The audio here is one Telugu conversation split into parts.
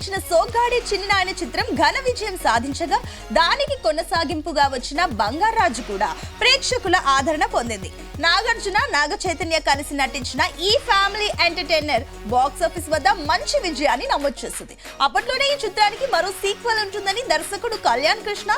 నటించిన సోగ్గాడే చిన్ననాయన చిత్రం ఘన విజయం సాధించగా దానికి కొనసాగింపుగా వచ్చిన బంగారాజు కూడా ప్రేక్షకుల ఆదరణ పొందింది. నాగార్జున, నాగ చైతన్య కలిసి నటించిన ఈ ఫ్యామిలీ ఎంటర్టైనర్ బాక్స్ ఆఫీస్ వద్ద మంచి విజయాన్ని నమోదు చేస్తుంది. అప్పట్లోనే ఈ చిత్రానికి మరో సీక్వెల్ ఉంటుందని దర్శకుడు కళ్యాణ్ కృష్ణ,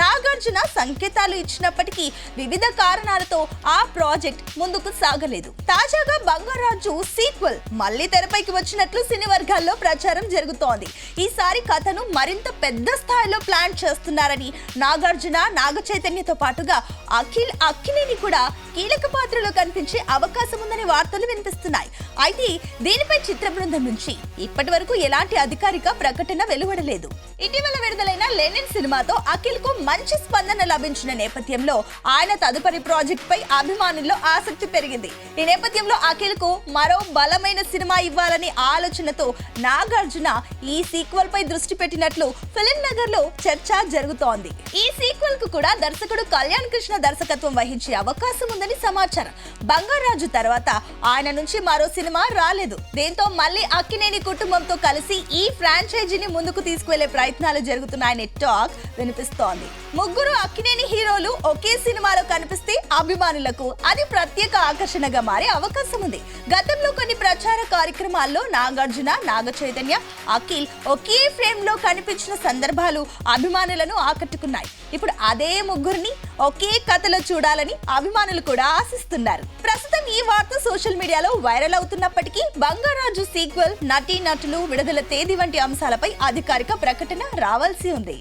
నాగార్జున సంకేతాలు ఇచ్చినప్పటికీ వివిధ కారణాలతో ఆ ప్రాజెక్ట్ ముందుకు సాగలేదు. తాజాగా బంగారాజు సీక్వెల్ మళ్లీ తెరపైకి వచ్చినట్లు సినీ వర్గాల్లో ప్రచారం జరుగుతోంది. ఈసారి కథను మరింత పెద్ద స్థాయిలో ప్లాన్ చేస్తున్నారని, నాగార్జున, నాగ చైతన్యతో పాటుగా అఖిల్, అక్కినేని కూడా కీలక పాత్రలో కనిపించే అవకాశం ఉందని వార్తలు వినిపిస్తున్నాయి. అయితే దీనిపై చిత్ర బృందం నుంచి ఇప్పటి వరకు ఎలాంటి అధికారిక ప్రకటన వెలువడలేదు. ఇటీవల విడుదలైన లెనిన్ సినిమాతో అఖిల్ కు మంచి స్పందన లభించిన నేపథ్యంలో ఆయన తదుపరి ప్రాజెక్ట్ పై అభిమానుల్లో ఆసక్తి పెరిగింది. ఈ నేపథ్యంలో అఖిల్ కు మరో బలమైన సినిమా ఇవ్వాలనే ఆలోచనతో నాగార్జున ఈ సీక్వెల్ పై దృష్టి పెట్టినట్లు ఫిలిం నగర్ లో చర్చ జరుగుతోంది. ఈ సీక్వెల్ కు కూడా దర్శకుడు కళ్యాణ్ కృష్ణ దర్శకత్వం వహించే అవకాశం ఉందని సమాచారం. బంగారాజు తర్వాత ఆయన నుంచి మరో సినిమా రాలేదు. దీంతో మళ్ళీ అక్కినేని కుటుంబంతో కలిసి ఈ ఫ్రాంచైజీని ముందుకు తీసుకువెళ్లే ప్రయత్నాలు జరుగుతున్నాయనే టాక్ వినిపిస్తోంది. ముగ్గురు అక్కినేని హీరోలు ఒకే సినిమాలో కనిపిస్తే అభిమానులకు అది ప్రత్యేక ఆకర్షణగా మారే అవకాశం ఉంది. గతంలో కొన్ని ప్రచార కార్యక్రమాల్లో నాగార్జున, నాగ చైతన్య, అఖిల్ ఒకే ఫ్రేమ్ లో కనిపించిన సందర్భాలు అభిమానులను ఆకట్టుకున్నాయి. ఇప్పుడు అదే ముగ్గురిని ఒకే కథలో చూడాలని అభిమానులు కూడా ఆశిస్తున్నారు. ప్రస్తుతం ఈ వార్త సోషల్ మీడియాలో వైరల్ అవుతున్నప్పటికీ బంగారాజు సీక్వెల్, నటీనటులు, విడుదల తేదీ వంటి అంశాలపై అధికారిక ప్రకటన రావాల్సి ఉంది.